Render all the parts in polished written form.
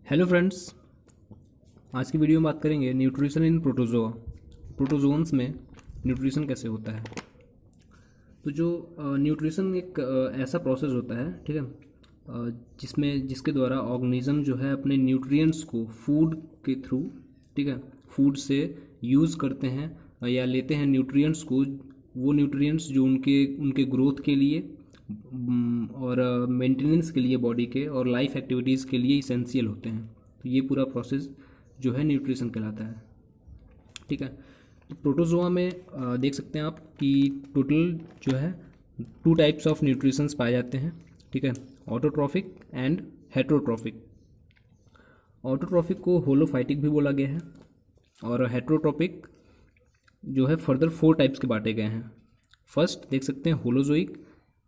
Hello friends. आज की video में बात करेंगे न्यूट्रिशन इन प्रोटोजोआ। प्रोटोजोन्स में न्यूट्रिशन कैसे होता है। तो जो न्यूट्रिशन एक ऐसा प्रोसेस होता है, ठीक है, जिसके द्वारा ऑर्गेनिज्म जो है अपने न्यूट्रिएंट्स को फूड के थ्रू, ठीक है, फूड से यूज़ करते हैं या लेते हैं न्यूट्रिएंट्स को। वो न्यूट्रिएंट्स जो उनके उनके ग्रोथ के लिए और मेंटेनेंस के लिए बॉडी के और लाइफ एक्टिविटीज़ के लिए इसेंशियल होते हैं। तो ये पूरा प्रोसेस जो है न्यूट्रिशन कहलाता है, ठीक है। तो प्रोटोजोआ में देख सकते हैं आप कि टोटल जो है 2 टाइप्स ऑफ न्यूट्रिशंस पाए जाते हैं, ठीक है, ऑटोट्रॉफिक एंड हेट्रोट्रॉफिक। ऑटोट्रॉफिक को होलोफाइटिक भी बोला गया है और हेट्रोट्रॉपिक जो है फर्दर 4 टाइप्स के बांटे गए हैं। फर्स्ट देख सकते हैं holozoic,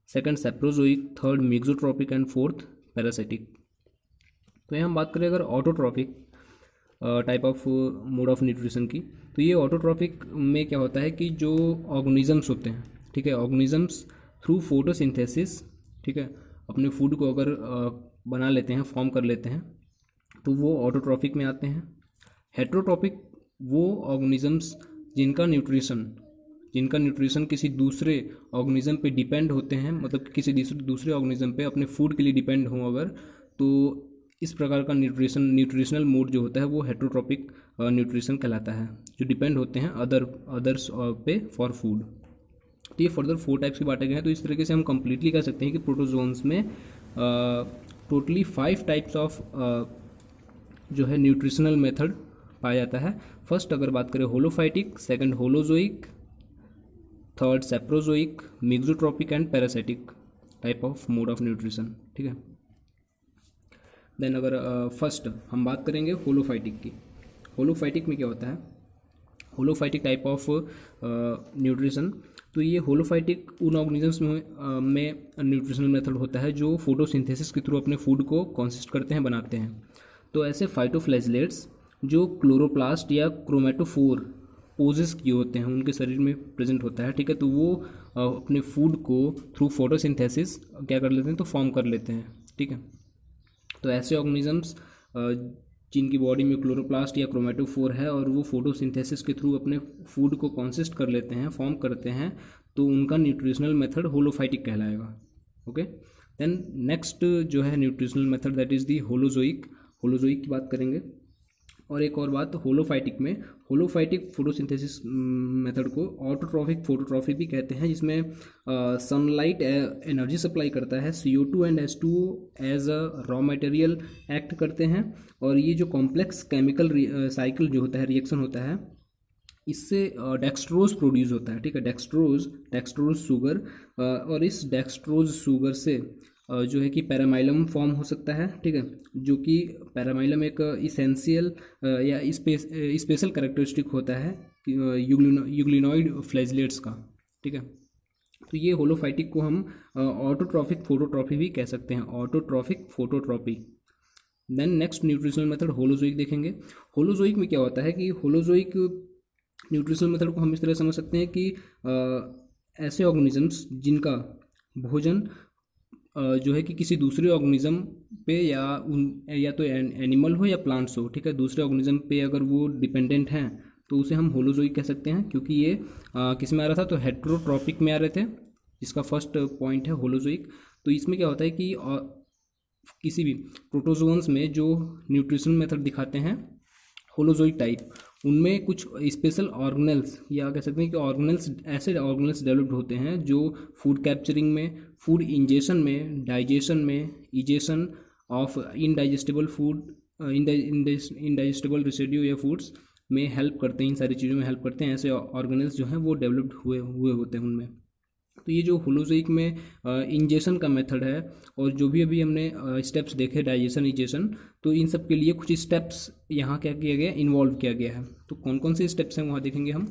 second saprozoic, third mixotrophic and fourth parasitic. तो यहाँ हम बात करें अगर autotrophic type of mode of nutrition की, तो ये ऑटोट्रॉपिक में क्या होता है कि जो ऑर्गेनिजम्स होते हैं, ठीक है, ऑर्गेनिजम्स थ्रू फोटोसिंथेसिस, ठीक है, अपने फूड को अगर बना लेते हैं, फॉर्म कर लेते हैं, तो वो ऑटोट्रॉपिक में आते हैं। हेट्रोट्रॉपिक वो ऑर्गेनिजम्स जिनका न्यूट्रिशन किसी दूसरे ऑर्गेनिज्म पे डिपेंड होते हैं, मतलब किसी दूसरे ऑर्गेनिज्म पे अपने फूड के लिए डिपेंड हो अगर, तो इस प्रकार का न्यूट्रिशनल मोड जो होता है वो हेट्रोट्रॉपिक न्यूट्रिशन कहलाता है, जो डिपेंड होते हैं अदर्स पे फॉर फूड। तो ये फर्दर 4 टाइप्स के बांटे गए हैं। तो इस तरीके से हम कंप्लीटली कह सकते हैं कि प्रोटोजोन्स में टोटली 5 टाइप्स ऑफ जो है न्यूट्रिशनल मेथड पाया जाता है। फर्स्ट अगर बात करें holophytic, second holozoic, third saprozoic, mixotrophic and parasitic type of mode of nutrition, ठीक है। देन अगर फर्स्ट हम बात करेंगे होलोफाइटिक की। होलोफाइटिक में क्या होता है, होलोफाइटिक टाइप ऑफ न्यूट्रिशन। तो ये होलोफाइटिक उन ऑर्गेनिजम्स में न्यूट्रिशनल मेथड होता है जो फोटोसिंथेसिस के थ्रू अपने फूड को कंसिस्ट करते हैं, बनाते हैं। तो ऐसे फाइटोफ्लैजेलेट्स जो क्लोरोप्लास्ट या क्रोमेटोफोर पोजेस किए होते हैं उनके शरीर में प्रेजेंट होता है, ठीक है। तो वो अपने फूड को थ्रू फोटोसिंथेसिस क्या कर लेते हैं, तो फॉर्म कर लेते हैं, ठीक है। तो ऐसे ऑर्गेनिजम्स जिनकी बॉडी में क्लोरोप्लास्ट या क्रोमेटोफोर है और वो फोटोसिंथेसिस के थ्रू अपने फूड को कंसिस्ट कर लेते हैं, फॉर्म करते हैं, तो उनका न्यूट्रिशनल मेथड होलोफाइटिक कहलाएगा, ओके। देन नेक्स्ट जो है nutritional method that is the holozoic. Holozoic की बात करेंगे। और एक और बात होलोफाइटिक में, होलोफाइटिक फोटोसिंथेसिस मेथड को ऑटोट्रॉफिक फोटोट्रॉफी भी कहते हैं, जिसमें सनलाइट एनर्जी सप्लाई करता है, CO2 and H2O as a raw material act करते हैं। और ये जो कॉम्प्लेक्स केमिकल साइकिल जो होता है, रिएक्शन होता है, इससे डेक्सट्रोज प्रोड्यूस होता है, ठीक है, डेक्सट्रोज शुगर। और इस डेक्सट्रोज शुगर से जो है कि पैरामाइलम फॉर्म हो सकता है, ठीक है, जो कि पैरामाइलम एक इसेंशियल या स्पेशल कैरेक्टरिस्टिक होता है यूग्लिनॉइड फ्लैजेलेट्स का, ठीक है। तो ये होलोफाइटिक को हम ऑटोट्रॉफिक फोटोट्रॉफी भी कह सकते हैं, autotrophic phototrophy. Then next nutritional method holozoic देखेंगे। होलोजोइक में क्या होता है कि होलोजोइक न्यूट्रिशनल मेथड को हम इस तरह समझ सकते हैं कि ऐसे ऑर्गेनिजम्स जिनका भोजन जो है कि किसी दूसरे ऑर्गेनिज्म पे या तो एनिमल हो या प्लांट्स हो, ठीक है, दूसरे ऑर्गेनिज्म पे अगर वो डिपेंडेंट हैं तो उसे हम होलोजोइक कह सकते हैं, क्योंकि ये किस में आ रहा था, तो हेट्रोट्रॉपिक में आ रहे थे, जिसका फर्स्ट पॉइंट है होलोजोइक। तो इसमें क्या होता है कि किसी भी प्रोटोजोन्स में जो न्यूट्रिशन मेथड दिखाते हैं होलोजोइक टाइप, उनमें कुछ स्पेशल ऑर्गेनेल्स या कह सकते हैं कि ऑर्गेनेल्स, ऐसे ऑर्गेनेल्स डेवलप्ड होते हैं जो फूड कैप्चरिंग में, फूड इंजेशन में, डाइजेशन में, egestion of indigestible food, indigestible residue या फूड्स में हेल्प करते हैं, इन सारी चीज़ों में हेल्प करते हैं। ऐसे ऑर्गेनेल्स जो हैं वो डेवलप्ड हुए होते हैं उनमें। तो ये जो होलोजोइक में इंजेशन का मेथड है, और जो भी अभी हमने स्टेप्स देखे डाइजेशन, इजेशन, तो इन सब के लिए कुछ स्टेप्स यहाँ क्या किया गया, इन्वॉल्व किया गया है। तो कौन कौन से स्टेप्स हैं वहाँ देखेंगे हम।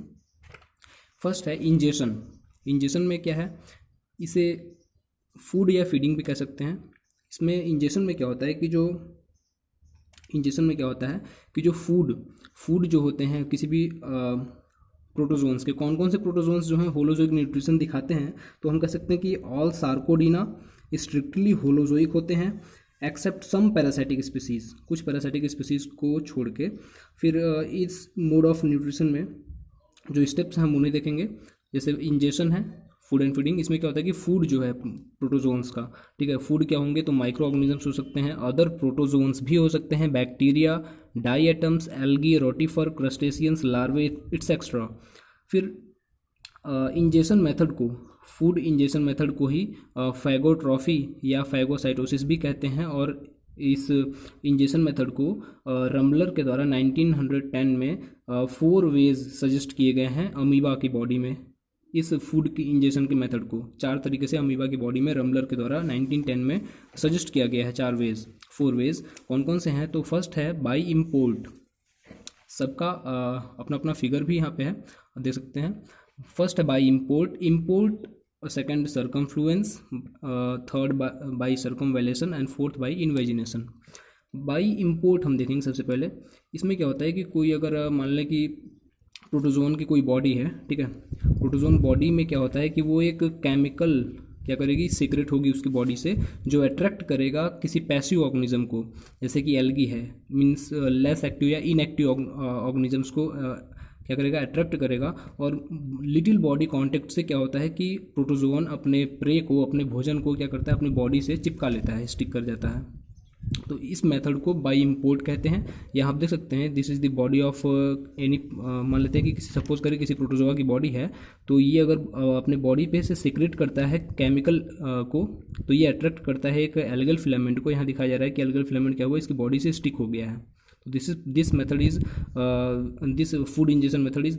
फर्स्ट है इंजेशन। इंजेशन में क्या है, इसे फूड या फीडिंग भी कह सकते हैं। इसमें इंजेशन में क्या होता है कि जो फूड जो होते हैं किसी भी प्रोटोजोन्स के, कौन कौन से प्रोटोजोन्स जो हैं होलोजोइक न्यूट्रिशन दिखाते हैं, तो हम कह सकते हैं कि ऑल सार्कोडीना स्ट्रिक्टली होलोजोइक होते हैं। एक्सेप्ट सम पैरासाइटिक स्पीसीज, कुछ पैरासाइटिक स्पीसीज को छोड़ के। फिर इस मोड ऑफ न्यूट्रिशन में जो स्टेप्स हैं हम उन्हें देखेंगे। जैसे इंजेशन है, फूड एंड फीडिंग, इसमें क्या होता है कि फूड जो है प्रोटोजोन्स का, ठीक है, फूड क्या होंगे तो माइक्रो ऑर्गेनिजम्स हो सकते हैं, अदर प्रोटोजोन्स भी हो सकते हैं, bacteria, diatoms, algae, rotifer, crustaceans, larvae, etcetera. फिर इंजेशन मेथड को, फूड इंजेशन मेथड को ही फैगोट्रॉफी या फैगोसाइटोसिस भी कहते हैं। और इस इंजेशन मेथड को रमलर के द्वारा 1910 में 4 वेज सजेस्ट किए गए हैं अमीबा की बॉडी में। इस फूड की इंजेशन के मेथड को 4 तरीके से अमीबा की बॉडी में रमलर के द्वारा 1910 में सजेस्ट किया गया है। 4 वेज कौन कौन से हैं? तो फर्स्ट है बाई इम्पोर्ट, सबका अपना अपना फिगर भी यहाँ पे है, देख सकते हैं। फर्स्ट है by import, second circumfluence, third by circumvallation and fourth by invagination. By import हम देखेंगे सबसे पहले। इसमें क्या होता है कि कोई अगर मान लें कि प्रोटोजोन की कोई बॉडी है, ठीक है, प्रोटोजोन बॉडी में क्या होता है कि वो एक केमिकल क्या करेगी, सीक्रेट होगी उसकी बॉडी से, जो अट्रैक्ट करेगा किसी पैसिव ऑर्गेनिज्म को, जैसे कि एल्गी है, मीन्स लेस एक्टिव या इनएक्टिव ऑर्गेनिजम्स को क्या करेगा, अट्रैक्ट करेगा। और लिटिल बॉडी कांटेक्ट से क्या होता है कि प्रोटोजोन अपने प्रे को, अपने भोजन को क्या करता है, अपनी बॉडी से चिपका लेता है, स्टिक कर जाता है। तो इस मेथड को बाई इम्पोर्ट कहते हैं। यहाँ आप देख सकते हैं, this is the body of any, मान लेते हैं कि सपोज करें किसी प्रोटोजोआ की बॉडी है, तो ये अगर अपने बॉडी पे से सीक्रेट करता है केमिकल को, तो ये अट्रैक्ट करता है एक एल्गल फिलामेंट को। यहाँ दिखाया जा रहा है कि एल्गल फिलामेंट क्या हुआ, इसकी बॉडी से स्टिक हो गया है। तो this method is this food injection method is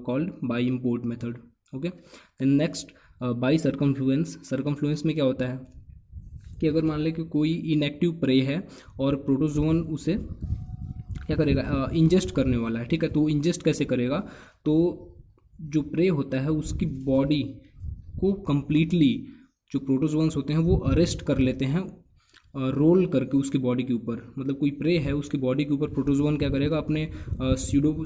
called by import method. Okay, and next by circumfluence में क्या होता है कि अगर मान लें कि कोई इनएक्टिव प्रे है और प्रोटोजोन उसे क्या करेगा, इंजेस्ट करने वाला है, ठीक है, तो इंजेस्ट कैसे करेगा, तो जो प्रे होता है उसकी बॉडी को कंप्लीटली जो प्रोटोजोन्स होते हैं वो अरेस्ट कर लेते हैं, रोल करके उसकी बॉडी के ऊपर। मतलब कोई प्रे है, उसकी बॉडी के ऊपर प्रोटोजोन क्या करेगा, अपने जो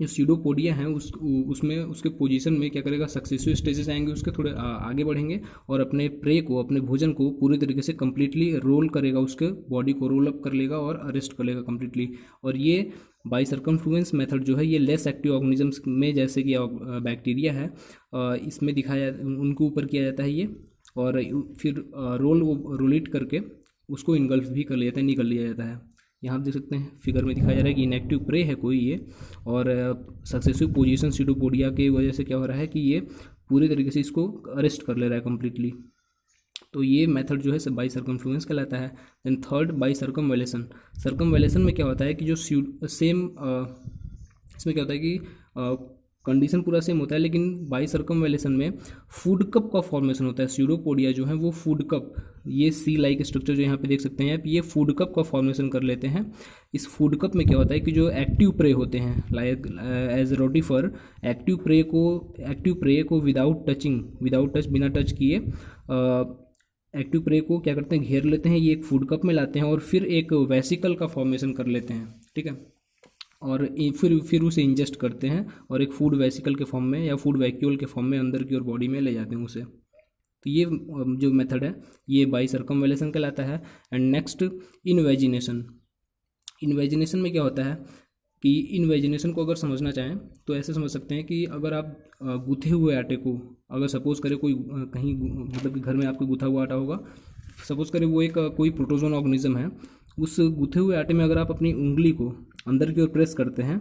स्यूडोपोडिया हैं उसमें उसके पोजीशन में क्या करेगा, सक्सेसिव स्टेजेस आएंगे उसके, थोड़े आगे बढ़ेंगे और अपने प्रे को, अपने भोजन को पूरी तरीके से कंप्लीटली रोल करेगा, उसके बॉडी को रोल अप कर लेगा और अरेस्ट कर लेगा कंप्लीटली। और ये बाई सर्कमफ्लुएंस मेथड जो है ये लेस एक्टिव ऑर्गेनिजम्स में, जैसे कि बैक्टीरिया है, इसमें दिखाया, उनके ऊपर किया जाता है ये, और फिर रोलेट करके उसको इनगल्फ भी कर लिया जाता है, निकल लिया जाता है। यहाँ आप देख सकते हैं फिगर में दिखाया जा रहा है कि इनएक्टिव प्रे है कोई ये, और सक्सेसिव पोजीशन स्यूडोपोडिया की वजह से क्या हो रहा है कि ये पूरी तरीके से इसको अरेस्ट कर ले रहा है कम्प्लीटली। तो ये मेथड जो है बाई सर्कमफ्लुएंस कहलाता है। देन थर्ड बाई सर्कमवेलेशन में क्या होता है कि जो सेम इसमें क्या होता है कि कंडीशन पूरा सेम होता है, लेकिन बाई सर्कमवेलेशन में फूड कप का फॉर्मेशन होता है। स्यूडोपोडिया जो है वो फूड कप, ये सी लाइक स्ट्रक्चर जो यहाँ पे देख सकते हैं आप, ये फूड कप का फॉर्मेशन कर लेते हैं। इस फूड कप में क्या होता है कि जो एक्टिव प्रे होते हैं, लाइक एज रोटीफर, एक्टिव प्रे को विदाउट टच, बिना टच किए एक्टिव प्रे को क्या करते हैं, घेर लेते हैं, ये एक फूड कप में लाते हैं और फिर एक वेसिकल का फॉर्मेशन कर लेते हैं, ठीक है, और फिर उसे इंजेस्ट करते हैं और एक फूड वेसिकल के फॉर्म में या फूड वैक्यूल के फॉर्म में अंदर की ओर बॉडी में ले जाते हैं उसे। तो ये जो मेथड है ये बाई सर्कमवेलेशन कहलाता है। एंड नेक्स्ट इन्वेजिनेशन में क्या होता है कि इन्वेजिनेशन को अगर समझना चाहें तो ऐसे समझ सकते हैं कि अगर आप गूथे हुए आटे को, अगर सपोज़ करें कोई कहीं मतलब कि घर में आपके गूथा हुआ आटा होगा, सपोज़ करें वो एक कोई प्रोटोजोन ऑर्गेनिज्म है, उस गूथे हुए आटे में अगर आप अपनी उंगली को अंदर की ओर प्रेस करते हैं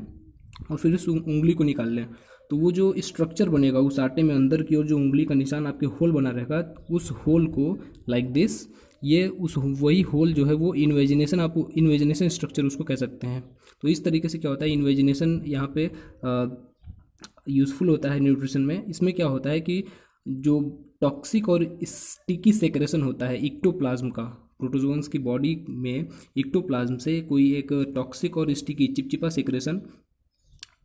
और फिर उस उंगली को निकाल लें, तो वो जो स्ट्रक्चर बनेगा उस आटे में अंदर की ओर जो उंगली का निशान आपके होल बना रहेगा, उस होल को लाइक दिस, ये उस वही होल जो है वो इन्वेजिनेशन, आप इन्वेजिनेशन स्ट्रक्चर उसको कह सकते हैं। तो इस तरीके से क्या होता है, इन्वेजिनेशन यहाँ पे यूज़फुल होता है न्यूट्रिशन में। इसमें क्या होता है कि जो टॉक्सिक और स्टिकी सेक्रेशन होता है इक्टोप्लाज्म का, प्रोटोजोन्स की बॉडी में इक्टोप्लाज्म से कोई एक टॉक्सिक और स्टिकी चिपचिपा सेक्रेशन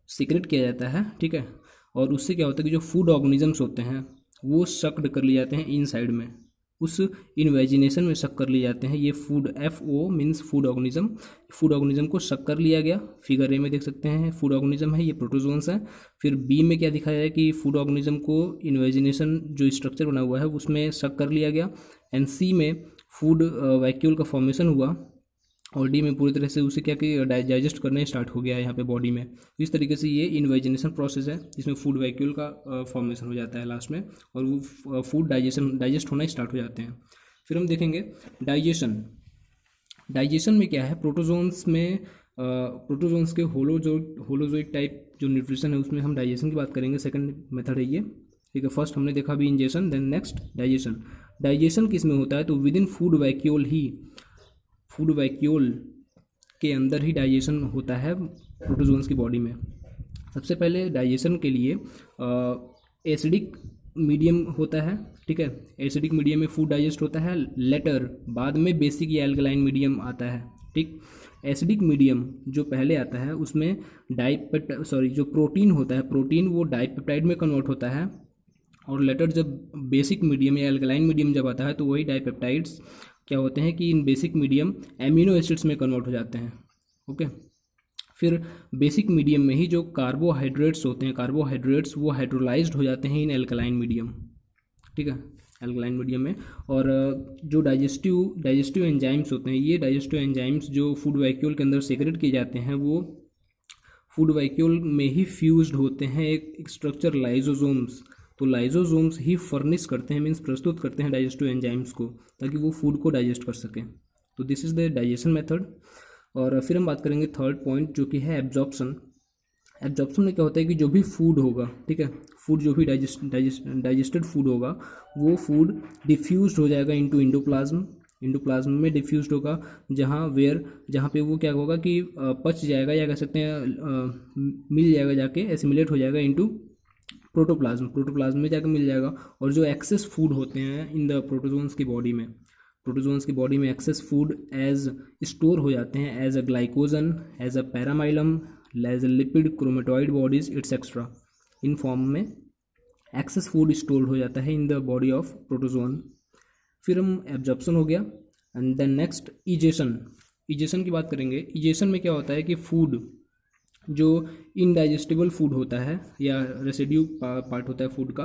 सीक्रेट किया जाता है, ठीक है, और उससे क्या होता है कि जो फूड ऑर्गेनिजम्स होते हैं वो सक्ड कर लिए जाते हैं इनसाइड में, उस इन्वेजिनेशन में शक कर लिए जाते हैं। ये food FO means food organism को शक कर लिया गया। फिगर ए में देख सकते हैं फूड ऑर्गेनिज्म है, ये प्रोटोजोन्स है। फिर बी में क्या दिखाया है कि फूड ऑर्गेनिज्म को इन्वेजिनेशन जो स्ट्रक्चर बना हुआ है उसमें शक कर लिया गया। एंड सी में फूड वैक्यूल का फॉर्मेशन हुआ और डी में पूरी तरह से उसे क्या कि डाइजेस्ट करना स्टार्ट हो गया है यहाँ पे बॉडी में। इस तरीके से ये इन्वेजिनेशन प्रोसेस है जिसमें फूड वैक्यूल का फॉर्मेशन हो जाता है लास्ट में, और वो फूड डाइजेस्ट होना स्टार्ट हो जाते हैं। फिर हम देखेंगे डाइजेशन। डाइजेशन में क्या है, प्रोटोजोन्स में प्रोटोजोन्स के होलोजोइक टाइप जो न्यूट्रिशन है उसमें हम डाइजेशन की बात करेंगे। सेकंड मेथड है ये, ठीक है। फर्स्ट हमने देखा अभी ingestion, then next digestion. Digestion किस में होता है, तो विद इन फूड वैक्यूल के अंदर ही डाइजेशन होता है प्रोटोजोन्स की बॉडी में। सबसे पहले डाइजेशन के लिए एसिडिक मीडियम होता है, ठीक है। एसिडिक मीडियम में फूड डाइजेस्ट होता है, लेटर बाद में बेसिक या एल्कलाइन मीडियम आता है, ठीक। एसिडिक मीडियम जो पहले आता है उसमें जो प्रोटीन होता है, प्रोटीन वो डाइपेप्टाइड में कन्वर्ट होता है, और लेटर जब बेसिक मीडियम या एल्कलाइन मीडियम जब आता है तो वही डाइपेप्टाइड्स क्या होते हैं कि इन बेसिक मीडियम एमिनो एसिड्स में कन्वर्ट हो जाते हैं, ओके। फिर बेसिक मीडियम में ही जो कार्बोहाइड्रेट्स होते हैं, कार्बोहाइड्रेट्स वो हाइड्रोलाइज्ड हो जाते हैं इन एल्कलाइन मीडियम, ठीक है, एल्कलाइन मीडियम में। और जो डाइजेस्टिव एंजाइम्स होते हैं, ये डाइजेस्टिव एंजाइम्स जो फूड वैक्यूल के अंदर सेक्रेट किए जाते हैं वो फूड वैक्यूल में ही फ्यूज्ड होते हैं एक स्ट्रक्चर लाइजोसोम्स। तो लाइजोसोम्स ही फर्निश करते हैं, मीन्स प्रस्तुत करते हैं डाइजेस्टिव एंजाइम्स को, ताकि वो फूड को डाइजेस्ट कर सकें। तो this is the digestion method. और फिर हम बात करेंगे थर्ड पॉइंट जो कि है एब्जॉर्प्शन। एब्जॉर्प्शन में क्या होता है कि जो भी फूड होगा, ठीक है, फूड जो भी डाइजेस्टेड फूड होगा वो फूड डिफ्यूज्ड हो जाएगा इनटू इंडोप्लाज्म में डिफ्यूज्ड होगा, जहाँ पे वो क्या होगा कि पच जाएगा, या कह सकते हैं मिल जाएगा, जाके एसिमिलेट हो जाएगा इनटू प्रोटोप्लाज्म में जाकर मिल जाएगा। और जो एक्सेस फूड होते हैं इन द प्रोटोजोन्स की बॉडी में एक्सेस फूड एज स्टोर हो जाते हैं as a glycogen, as a paramylum, as a lipid, chromatoid bodies etcetera. In form में एक्सेस फूड स्टोर हो जाता है in the body of protozoan. फिर हम एब्जॉर्प्शन हो गया, एंड देन नेक्स्ट इजेशन की बात करेंगे। इजेशन में क्या होता है कि फूड जो इनडाइजेस्टिबल फूड होता है या रेसिड्यू पार्ट होता है फूड का,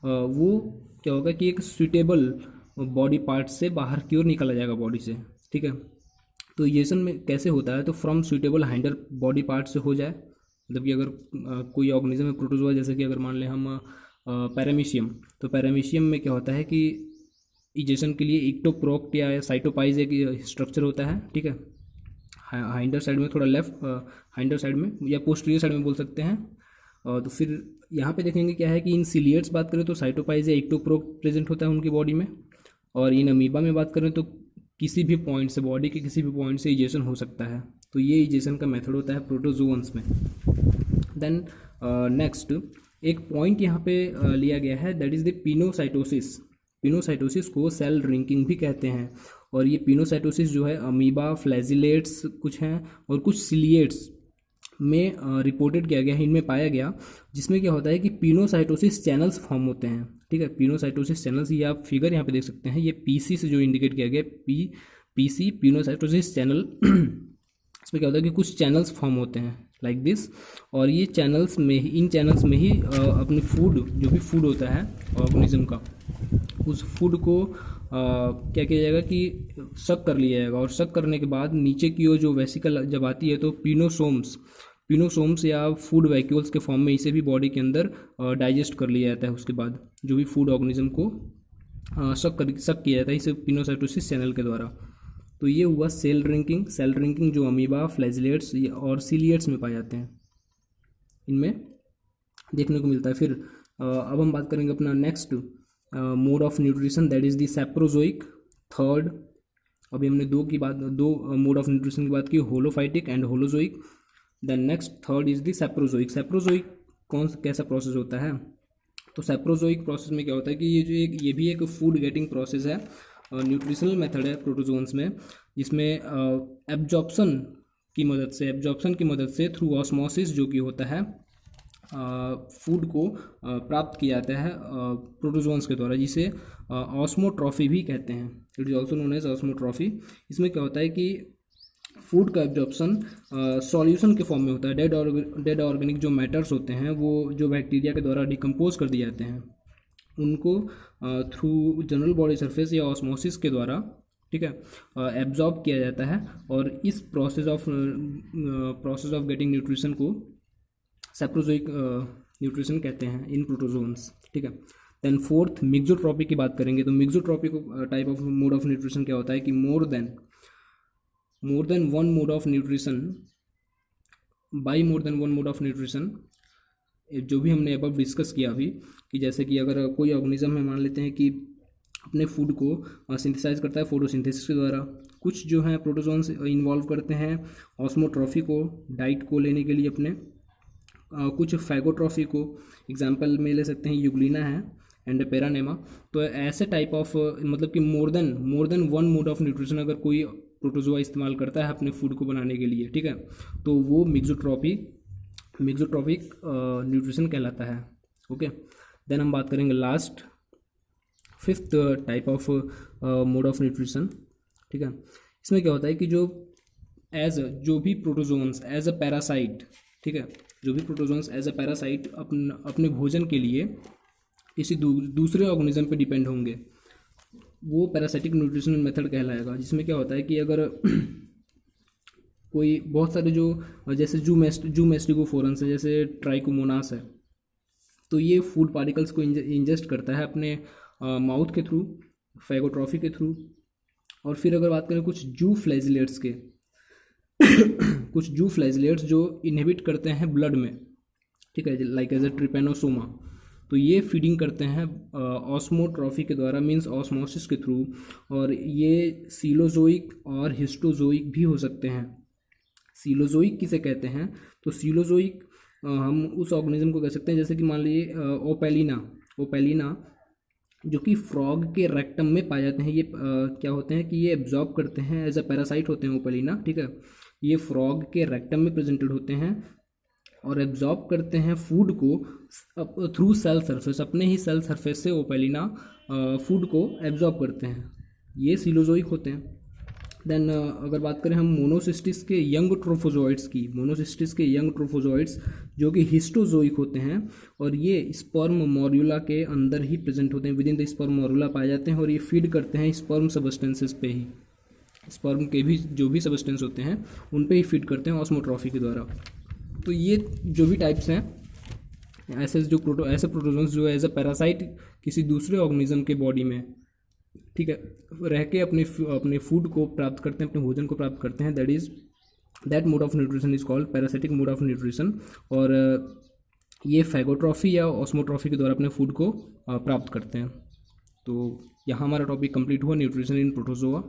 वो क्या होगा कि एक सुइटेबल बॉडी पार्ट से बाहर की ओर निकाला जाएगा बॉडी से, ठीक है। तो इजेशन में कैसे होता है, तो from suitable hinder body part से हो जाए, मतलब कि अगर कोई ऑर्गेनिज्म में प्रोटोजोआ, जैसे कि अगर मान लें हम पैरामीशियम, तो पैरामीशियम में क्या होता है कि इजेशन के लिए इक्टोप्रोक्ट या साइटोपाइज एक स्ट्रक्चर होता है, ठीक है, हाइंडर साइड में, थोड़ा लेफ्ट हाइंडर साइड में या पोस्टीरियर साइड में बोल सकते हैं। तो फिर यहाँ पे देखेंगे क्या है कि इन सिलियट्स बात करें तो साइटोपाइज या इक्टोप्रोक्ट प्रेजेंट होता है उनकी बॉडी में, और इन अमीबा में बात करें तो किसी भी पॉइंट से, बॉडी के किसी भी पॉइंट से इजेशन हो सकता है। तो ये इजेशन का मेथड होता है प्रोटोजोन्स में। देन नेक्स्ट एक पॉइंट यहाँ पे लिया गया है, that is the pinocytosis. Pinocytosis को सेल ड्रिंकिंग भी कहते हैं, और ये पिनोसाइटोसिस जो है अमीबा, फ्लैजिलेट्स कुछ हैं और कुछ सिलिएट्स में रिपोर्टेड किया गया है, इनमें पाया गया, जिसमें क्या होता है कि पिनोसाइटोसिस चैनल्स फॉर्म होते हैं, ठीक है। पिनोसाइटोसिस चैनल्स, ये आप फिगर यहाँ पे देख सकते हैं, ये पीसी से जो इंडिकेट किया गया, पीसी पिनोसाइटोसिस चैनल। इसमें क्या होता है कि कुछ चैनल्स फॉर्म होते हैं लाइक दिस, और ये चैनल्स में ही, इन चैनल्स में ही अपने फूड, जो भी फूड होता है ऑर्गेनिज्म का, उस फूड को क्या किया जाएगा कि सक कर लिया जाएगा, और सक करने के बाद नीचे की ओर जो वेसिकल जब आती है तो पिनोसोम्स या फूड वैक्यूल्स के फॉर्म में इसे भी बॉडी के अंदर डाइजेस्ट कर लिया जाता है। उसके बाद जो भी फूड ऑर्गेनिज्म को सक किया जाता है इसे पिनोसाइटोसिस चैनल के द्वारा। तो ये हुआ सेल ड्रिंकिंग जो अमीबा, फ्लैजिलेट्स और सिलिएट्स में पाए जाते हैं, इनमें देखने को मिलता है। फिर अब हम बात करेंगे अपना next mode of nutrition, that is the saprozoic. Third, अभी हमने दो मोड ऑफ न्यूट्रिशन की बात की, holophytic and holozoic. Then next third is the saprozoic. Saprozoic कैसा प्रोसेस होता है, तो सैप्रोजोइक प्रोसेस में क्या होता है कि ये भी एक फूड गेटिंग प्रोसेस है, न्यूट्रिशनल मेथड है प्रोटोजोन्स में, जिसमें एब्जॉर्प्शन की मदद से थ्रू ऑस्मोसिस जो कि होता है फूड को प्राप्त किया जाता है प्रोटोजोन्स के द्वारा, जिसे ऑस्मोट्रॉफी भी कहते हैं। It is also known as osmotrophy. इसमें क्या होता है कि फूड का एब्जॉर्प्शन सॉल्यूशन के फॉर्म में होता है। डेड ऑर्गेनिक जो मैटर्स होते हैं वो जो बैक्टीरिया के द्वारा डिकम्पोज कर दिए जाते हैं, उनको थ्रू जनरल बॉडी सरफेस या ऑस्मोसिस के द्वारा ठीक है, एब्जॉर्ब किया जाता है, और इस प्रोसेस ऑफ गेटिंग न्यूट्रिशन को सैप्रोजोइक न्यूट्रिशन कहते हैं इन प्रोटोजोन्स। ठीक है, देन फोर्थ मिक्सोट्रॉपी की बात करेंगे। तो मिक्सोट्रॉपी को type of mode of nutrition क्या होता है कि more than one mod of nutrition by more than one mod of nutrition, जो भी हमने अब डिस्कस किया अभी, कि जैसे कि अगर कोई ऑर्गेनिज्म है, मान लेते हैं कि अपने फूड को सिंथेसाइज करता है फोटोसिंथेसिस के द्वारा, कुछ जो है प्रोटोजोन्स इन्वॉल्व करते हैं ऑस्मोट्रॉफी को, डाइट को लेने के लिए अपने, कुछ फैगोट्रॉफी को, एग्जाम्पल में ले सकते हैं यूग्लिना है एंड पेरानेमा। तो ऐसे टाइप ऑफ मतलब कि more than one mod of nutrition अगर कोई प्रोटोजोआ इस्तेमाल करता है अपने फूड को बनाने के लिए, ठीक है, तो वो मिक्सोट्रॉपिक न्यूट्रिशन कहलाता है। ओके, देन हम बात करेंगे last fifth type of mode of nutrition. ठीक है, इसमें क्या होता है कि जो भी प्रोटोजोन्स एज अ पैरासाइट, ठीक है, जो भी प्रोटोजोन्स एज अ पैरासाइट अपने भोजन के लिए किसी दूसरे ऑर्गेनिज्म पे डिपेंड होंगे, वो पैरासाइटिक न्यूट्रिशन मेथड कहलाएगा। जिसमें क्या होता है कि अगर कोई बहुत सारे जैसे जू मेस्टिगोफोरंस है, जैसे ट्राइकोमोनास है, तो ये फूड पार्टिकल्स को इंजेस्ट करता है अपने माउथ के थ्रू, फैगोट्रॉफी के थ्रू। और फिर अगर बात करें कुछ जू फ्लैजिलेट्स के कुछ जू फ्लैजिलेट्स जो इनहिबिट करते हैं ब्लड में, ठीक है, लाइक एज ए ट्रिपेनोसोमा, तो ये फीडिंग करते हैं ऑस्मोट्रॉफी के द्वारा, मींस ऑस्मोसिस के थ्रू। और ये सीलोजोइक और हिस्टोजोइक भी हो सकते हैं। सीलोजोइक किसे कहते हैं? तो सीलोजोइक हम उस ऑर्गेनिज्म को कह सकते हैं, जैसे कि मान लीजिए ओपेलिना जो कि फ्रॉग के रेक्टम में पाए जाते हैं। ये क्या होते हैं कि ये एब्जॉर्ब करते हैं, एज अ पैरासाइट होते हैं ओपेलिना, ठीक है। ये फ्रॉग के रेक्टम में प्रेजेंटेड होते हैं और एब्जॉर्ब करते हैं फूड को थ्रू सेल सरफेस, अपने ही सेल सरफेस से ओपेलिना फूड को एब्जॉर्ब करते हैं। ये सीलोजोइक होते हैं। देन अगर बात करें हम मोनोसिस्टिस के यंग ट्रोफोजोइड्स जो कि हिस्टोजोइक होते हैं, और ये स्पर्म मॉर्यूला के अंदर ही प्रेजेंट होते हैं, with in the sperm morula पाए जाते हैं, और ये फीड करते हैं स्पर्म सबस्टेंसेस पे ही, स्पर्म के भी जो भी सबस्टेंस होते हैं उन पे ही फीड करते हैं ऑस्मोट्रॉफी के द्वारा। तो ये जो भी टाइप्स हैं, ऐसे प्रोटोजोन्स जो एज अ पैरासाइट किसी दूसरे ऑर्गेनिज्म के बॉडी में, ठीक है, रह के अपने फूड को प्राप्त करते हैं, अपने भोजन को प्राप्त करते हैं, that mode of nutrition is called parasitic mode of nutrition. और ये फैगोट्रॉफी या ऑस्मोट्रॉफी के द्वारा अपने फूड को प्राप्त करते हैं। तो यहाँ हमारा टॉपिक कंप्लीट हुआ, न्यूट्रिशन इन प्रोटोजोआ।